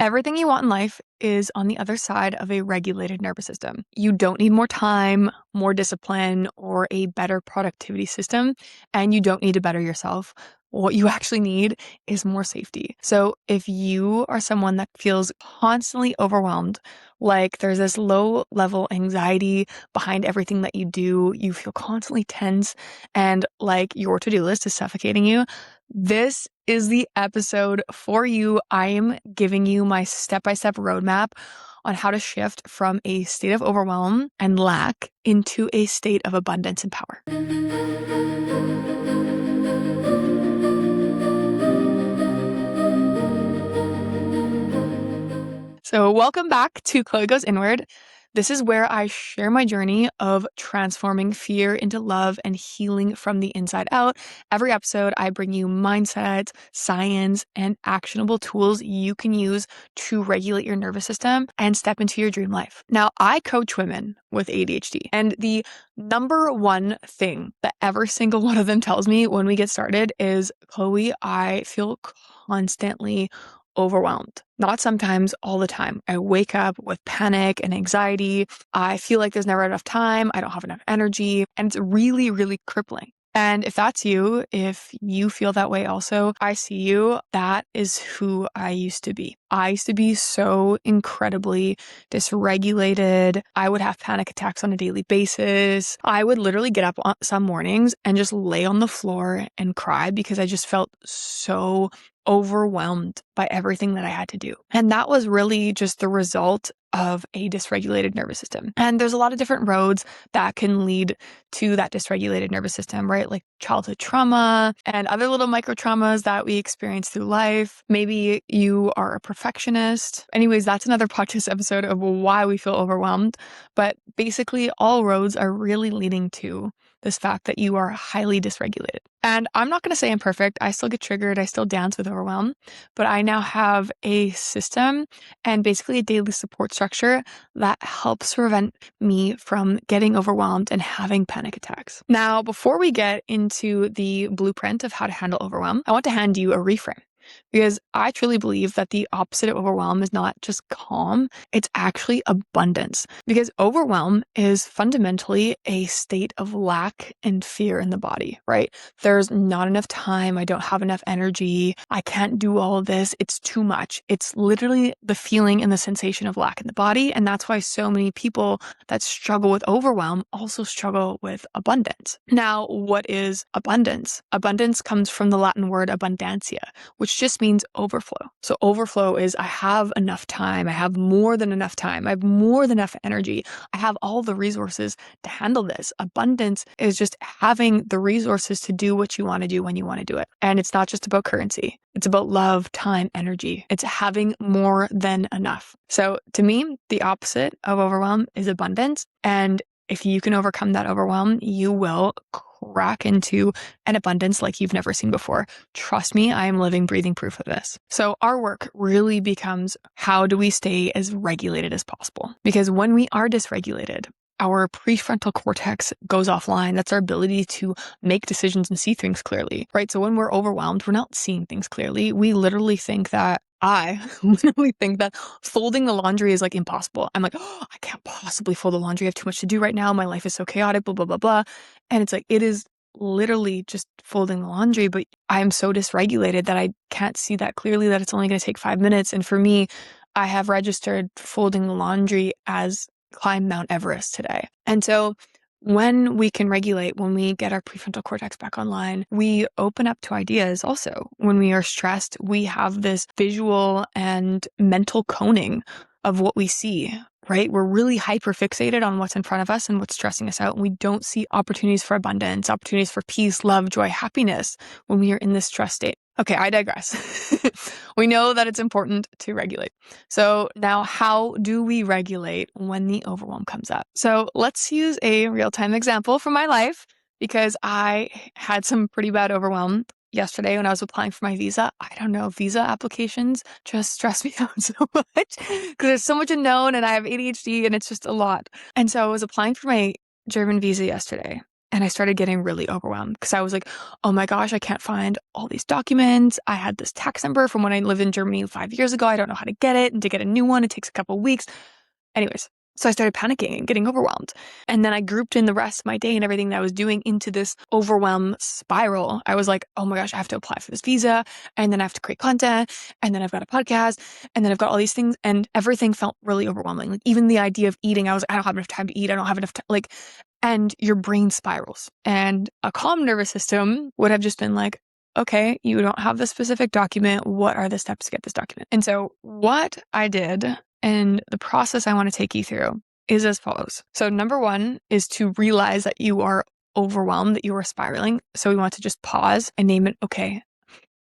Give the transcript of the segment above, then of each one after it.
Everything you want in life is on the other side of a regulated nervous system. You don't need more time, more discipline, or a better productivity system, and you don't need to better yourself. What you actually need is more safety. So if you are someone that feels constantly overwhelmed, like there's this low level anxiety behind everything that you do, you feel constantly tense, and like your to-do list is suffocating you, this is the episode for you. I am giving you my step-by-step roadmap on how to shift from a state of overwhelm and lack into a state of abundance and power. So welcome back to Chloe Goes Inward. This is where I share my journey of transforming fear into love and healing from the inside out. Every episode, I bring you mindset, science, and actionable tools you can use to regulate your nervous system and step into your dream life. Now, I coach women with ADHD, and the number one thing that every single one of them tells me when we get started is, Chloe, I feel constantly overwhelmed. Not sometimes, all the time. I wake up with panic and anxiety. I feel like there's never enough time. I don't have enough energy. And it's really, really crippling. And if that's you, if you feel that way also, I see you. That is who I used to be. I used to be so incredibly dysregulated. I would have panic attacks on a daily basis. I would literally get up on some mornings and just lay on the floor and cry because I just felt so overwhelmed by everything that I had to do. And that was really just the result of a dysregulated nervous system. And there's a lot of different roads that can lead to that dysregulated nervous system, right? Like childhood trauma and other little micro traumas that we experience through life. Maybe you are a perfectionist. Anyways, that's another podcast episode of why we feel overwhelmed. But basically, all roads are really leading to this fact that you are highly dysregulated. And I'm not going to say I'm perfect. I still get triggered. I still dance with overwhelm, but I now have a system and basically a daily support structure that helps prevent me from getting overwhelmed and having panic attacks. Now, before we get into the blueprint of how to handle overwhelm, I want to hand you a reframe. Because I truly believe that the opposite of overwhelm is not just calm, it's actually abundance. Because overwhelm is fundamentally a state of lack and fear in the body, right? There's not enough time. I don't have enough energy. I can't do all of this. It's too much. It's literally the feeling and the sensation of lack in the body. And that's why so many people that struggle with overwhelm also struggle with abundance. Now, what is abundance? Abundance comes from the Latin word abundantia, which just means overflow. So overflow is I have enough time. I have more than enough time. I have more than enough energy. I have all the resources to handle this. Abundance is just having the resources to do what you want to do when you want to do it. And it's not just about currency. It's about love, time, energy. It's having more than enough. So to me, the opposite of overwhelm is abundance. And if you can overcome that overwhelm, you will crack into an abundance like you've never seen before. Trust me, I am living, breathing proof of this. So our work really becomes, how do we stay as regulated as possible? Because when we are dysregulated, our prefrontal cortex goes offline. That's our ability to make decisions and see things clearly, right? So when we're overwhelmed, we're not seeing things clearly. We literally think that I literally think that folding the laundry is like impossible. I'm like, oh, I can't possibly fold the laundry. I have too much to do right now. My life is so chaotic, blah, blah, blah, blah. And it's like, it is literally just folding the laundry, but I'm so dysregulated that I can't see that clearly, that it's only going to take 5 minutes. And for me, I have registered folding the laundry as climb Mount Everest today. And so when we can regulate, when we get our prefrontal cortex back online, we open up to ideas also. When we are stressed, we have this visual and mental coning of what we see, right? We're really hyper fixated on what's in front of us and what's stressing us out. And we don't see opportunities for abundance, opportunities for peace, love, joy, happiness when we are in this stress state. Okay, I digress. We know that it's important to regulate. So now, how do we regulate when the overwhelm comes up? So let's use a real-time example from my life, because I had some pretty bad overwhelm yesterday when I was applying for my visa. I don't know, visa applications just stress me out so much because there's so much unknown and I have ADHD and it's just a lot. And so I was applying for my German visa yesterday. And I started getting really overwhelmed because I was like, oh my gosh, I can't find all these documents. I had this tax number from when I lived in Germany 5 years ago. I don't know how to get it. And to get a new one, it takes a couple of weeks. Anyways, so I started panicking and getting overwhelmed. And then I grouped in the rest of my day and everything that I was doing into this overwhelm spiral. I was like, oh my gosh, I have to apply for this visa. And then I have to create content. And then I've got a podcast. And then I've got all these things. And everything felt really overwhelming. Like even the idea of eating, I was like, I don't have enough time to eat. I don't have enough time. Like, and your brain spirals. And a calm nervous system would have just been like, okay, you don't have the specific document. What are the steps to get this document? And so what I did and the process I want to take you through is as follows. So number one is to realize that you are overwhelmed, that you are spiraling. So we want to just pause and name it. Okay,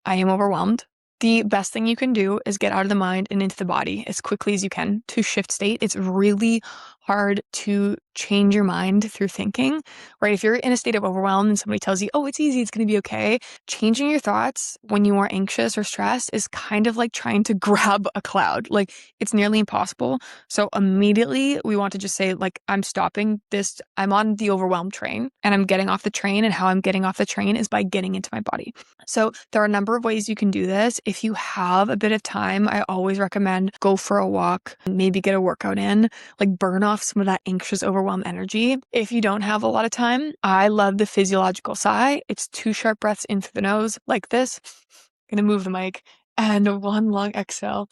I am overwhelmed. The best thing you can do is get out of the mind and into the body as quickly as you can to shift state. It's really hard to change your mind through thinking, right? If you're in a state of overwhelm and somebody tells you, oh, it's easy, it's going to be okay. Changing your thoughts when you are anxious or stressed is kind of like trying to grab a cloud. Like it's nearly impossible. So immediately we want to just say like, I'm stopping this. I'm on the overwhelm train and I'm getting off the train, and how I'm getting off the train is by getting into my body. So there are a number of ways you can do this. If you have a bit of time, I always recommend go for a walk, maybe get a workout in, like burn off some of that anxious, overwhelmed energy. If you don't have a lot of time, I love the physiological sigh. It's 2 sharp breaths in through the nose like this. I'm gonna move the mic, and 1 long exhale.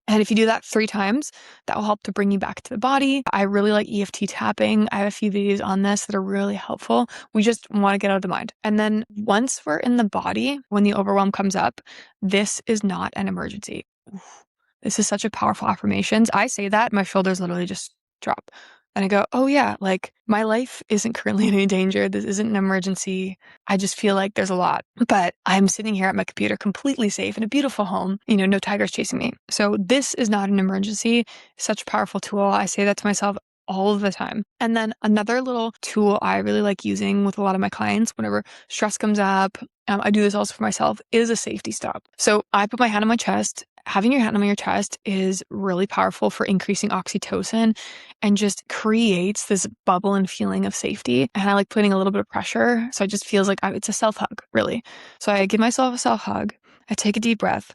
And if you do that 3 times, that will help to bring you back to the body. I really like EFT tapping. I have a few videos on this that are really helpful. We just want to get out of the mind. And then once we're in the body, when the overwhelm comes up, this is not an emergency. Oof. This is such a powerful affirmation. I say that, my shoulders literally just drop. And I go, oh yeah, like my life isn't currently in any danger. This isn't an emergency. I just feel like there's a lot, but I'm sitting here at my computer completely safe in a beautiful home, no tigers chasing me. So this is not an emergency. Such a powerful tool. I say that to myself all of the time. And then another little tool I really like using with a lot of my clients whenever stress comes up, I do this also for myself, is a safety stop. So I put my hand on my chest. Having your hand on your chest is really powerful for increasing oxytocin and just creates this bubble and feeling of safety. And I like putting a little bit of pressure. So it just feels like it's a self-hug, really. So I give myself a self-hug. I take a deep breath.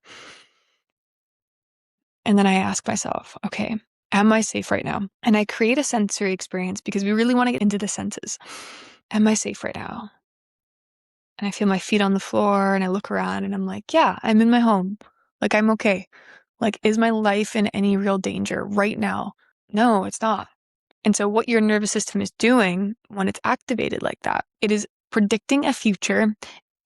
And then I ask myself, okay, am I safe right now? And I create a sensory experience because we really want to get into the senses. Am I safe right now? And I feel my feet on the floor and I look around and I'm like, yeah, I'm in my home. Like, I'm okay. Like, is my life in any real danger right now? No, it's not. And so what your nervous system is doing when it's activated like that, it is predicting a future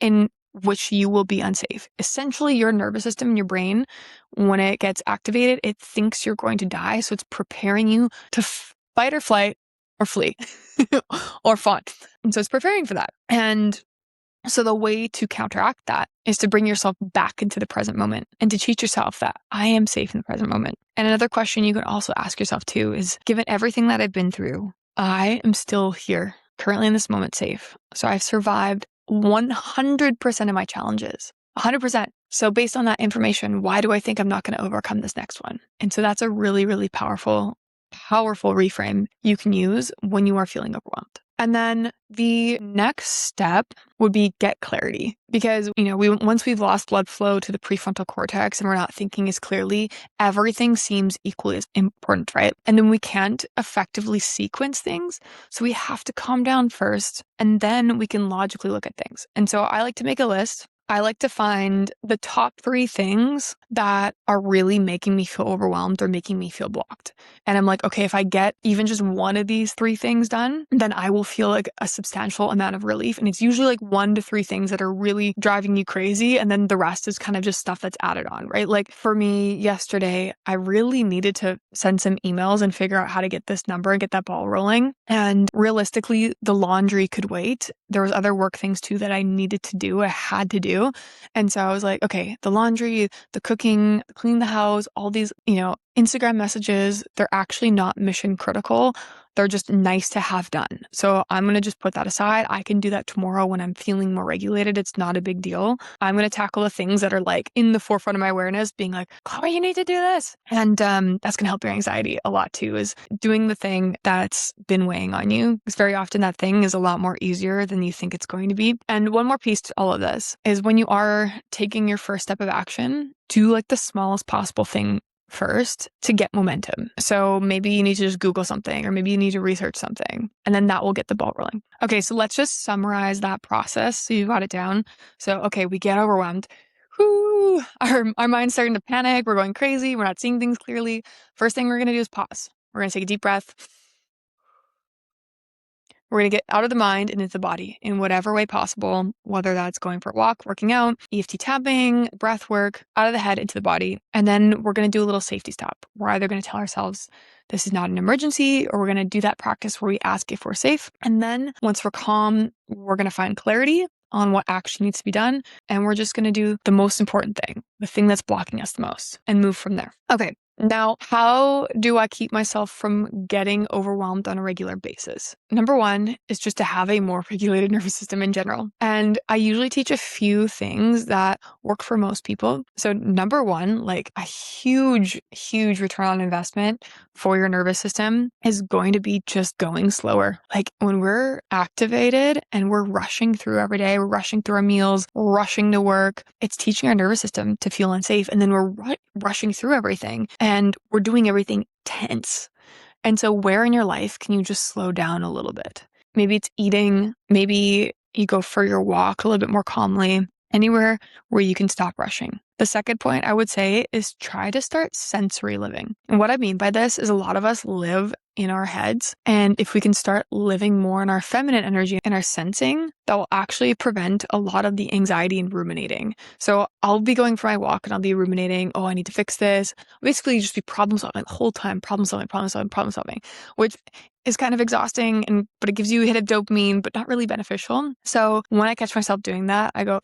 in which you will be unsafe. Essentially, your nervous system and your brain, when it gets activated, it thinks you're going to die. So it's preparing you to fight or flight or flee or fawn. And so it's preparing for that. And so the way to counteract that is to bring yourself back into the present moment and to teach yourself that I am safe in the present moment. And another question you can also ask yourself too is, given everything that I've been through, I am still here, currently in this moment safe. So I've survived 100% of my challenges. 100%. So based on that information, why do I think I'm not going to overcome this next one? And so that's a really, really powerful reframe you can use when you are feeling overwhelmed. And then the next step would be get clarity, because, once we've lost blood flow to the prefrontal cortex and we're not thinking as clearly, everything seems equally as important, right? And then we can't effectively sequence things. So we have to calm down first, and then we can logically look at things. And so I like to make a list. I like to find the top 3 things that are really making me feel overwhelmed or making me feel blocked. And I'm like, okay, if I get even just one of these 3 things done, then I will feel like a substantial amount of relief. And it's usually like 1 to 3 things that are really driving you crazy. And then the rest is kind of just stuff that's added on, right? Like for me yesterday, I really needed to send some emails and figure out how to get this number and get that ball rolling. And realistically, the laundry could wait. There was other work things too that I needed to do, I had to do. And so I was like, okay, the laundry, the cooking, cleaning the house, all these, Instagram messages, they're actually not mission critical. They're just nice to have done. So I'm going to just put that aside. I can do that tomorrow when I'm feeling more regulated. It's not a big deal. I'm going to tackle the things that are like in the forefront of my awareness, being like, Chloe, you need to do this. And that's going to help your anxiety a lot too, is doing the thing that's been weighing on you. Because very often that thing is a lot more easier than you think it's going to be. And one more piece to all of this is when you are taking your first step of action, do like the smallest possible thing first to get momentum. So maybe you need to just Google something, or maybe you need to research something, and then that will get the ball rolling. Okay, so let's just summarize that process so you got it down. So, okay, we get overwhelmed. Whoo, our mind's starting to panic. We're going crazy. We're not seeing things clearly. First thing we're going to do is pause. We're going to take a deep breath. We're going to get out of the mind and into the body in whatever way possible, whether that's going for a walk, working out, EFT tapping, breath work, out of the head into the body. And then we're going to do a little safety stop. We're either going to tell ourselves this is not an emergency, or we're going to do that practice where we ask if we're safe. And then once we're calm, we're going to find clarity on what action needs to be done. And we're just going to do the most important thing, the thing that's blocking us the most, and move from there. Okay. Now, how do I keep myself from getting overwhelmed on a regular basis? Number one is just to have a more regulated nervous system in general. And I usually teach a few things that work for most people. So number one, like a huge, huge return on investment for your nervous system is going to be just going slower. Like when we're activated and we're rushing through every day, we're rushing through our meals, rushing to work, it's teaching our nervous system to feel unsafe. And then we're rushing through everything. And we're doing everything tense. And so where in your life can you just slow down a little bit? Maybe it's eating. Maybe you go for your walk a little bit more calmly. Anywhere where you can stop rushing. The second point I would say is try to start sensory living. And what I mean by this is a lot of us live in our heads. And if we can start living more in our feminine energy and our sensing, that will actually prevent a lot of the anxiety and ruminating. So I'll be going for my walk and I'll be ruminating, oh, I need to fix this. Basically just be problem solving the whole time, problem solving, which is kind of exhausting, but it gives you a hit of dopamine, but not really beneficial. So when I catch myself doing that, I go,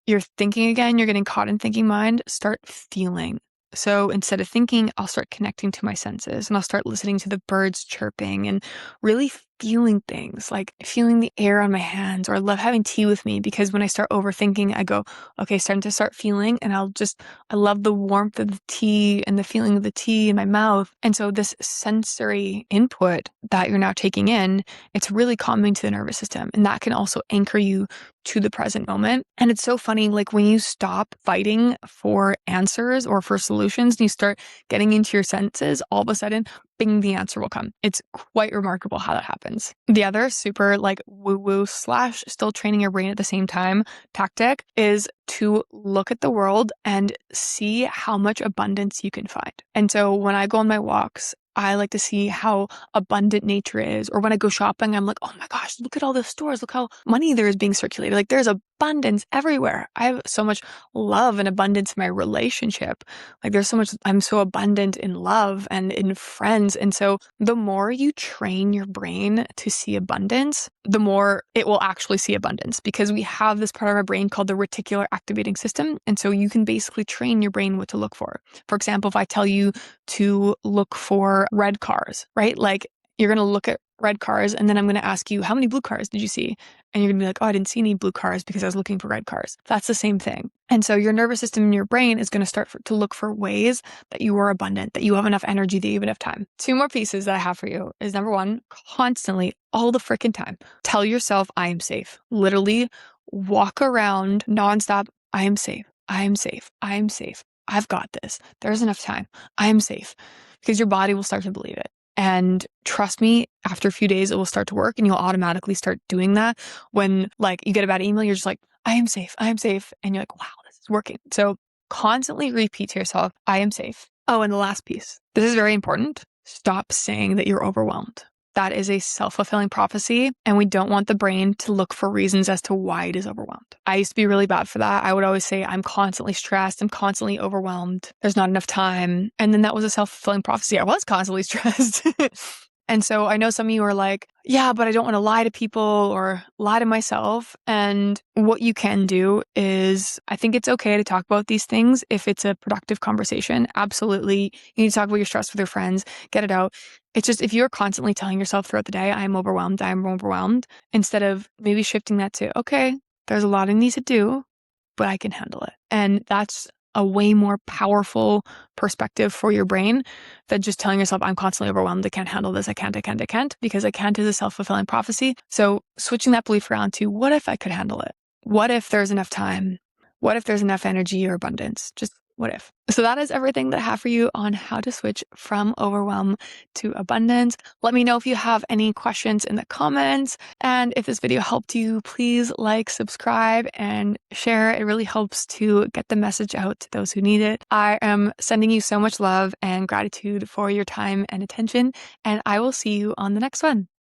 you're thinking again, you're getting caught in thinking mind, start feeling. So instead of thinking, I'll start connecting to my senses, and I'll start listening to the birds chirping and really feeling things, like feeling the air on my hands, or I love having tea with me, because when I start overthinking, I go, okay, starting to start feeling, and I love the warmth of the tea and the feeling of the tea in my mouth. And so this sensory input that you're now taking in, it's really calming to the nervous system, and that can also anchor you to the present moment. And it's so funny, like when you stop fighting for answers or for solutions and you start getting into your senses, all of a sudden, bing, the answer will come. It's quite remarkable how that happens. The other super like woo-woo / still training your brain at the same time tactic is to look at the world and see how much abundance you can find. And so when I go on my walks, I like to see how abundant nature is. Or when I go shopping, I'm like, oh my gosh, look at all the stores. Look how money there is being circulated. Like there's abundance everywhere. I have so much love and abundance in my relationship. Like there's so much, I'm so abundant in love and in friends. And so the more you train your brain to see abundance, the more it will actually see abundance, because we have this part of our brain called the reticular activating system. And so you can basically train your brain what to look for. For example, if I tell you to look for red cars, right? Like you're going to look at red cars, and then I'm going to ask you, how many blue cars did you see? And you're going to be like, oh, I didn't see any blue cars because I was looking for red cars. That's the same thing. And so your nervous system and your brain is going to start to look for ways that you are abundant, that you have enough energy, that you have enough time. Two more pieces that I have for you is number one, constantly, all the freaking time, tell yourself, I am safe. Literally walk around nonstop. I am safe. I am safe. I am safe. I've got this. There's enough time. I am safe, because your body will start to believe it. And trust me, after a few days, it will start to work, and you'll automatically start doing that. When like you get a bad email, you're just like, I am safe. I am safe. And you're like, wow, this is working. So constantly repeat to yourself, I am safe. Oh, and the last piece, this is very important. Stop saying that you're overwhelmed. That is a self-fulfilling prophecy, and we don't want the brain to look for reasons as to why it is overwhelmed. I used to be really bad for that. I would always say, I'm constantly stressed. I'm constantly overwhelmed. There's not enough time. And then that was a self-fulfilling prophecy. I was constantly stressed. And so I know some of you are like, yeah, but I don't want to lie to people or lie to myself. And what you can do is, I think it's okay to talk about these things if it's a productive conversation. Absolutely. You need to talk about your stress with your friends, get it out. It's just if you're constantly telling yourself throughout the day, I'm overwhelmed, instead of maybe shifting that to, okay, there's a lot I need to do, but I can handle it. And that's a way more powerful perspective for your brain than just telling yourself, I'm constantly overwhelmed. I can't handle this. I can't, because I can't is a self-fulfilling prophecy. So switching that belief around to, what if I could handle it? What if there's enough time? What if there's enough energy or abundance? Just what if? So that is everything that I have for you on how to switch from overwhelm to abundance. Let me know if you have any questions in the comments. And if this video helped you, please like, subscribe, and share. It really helps to get the message out to those who need it. I am sending you so much love and gratitude for your time and attention, and I will see you on the next one.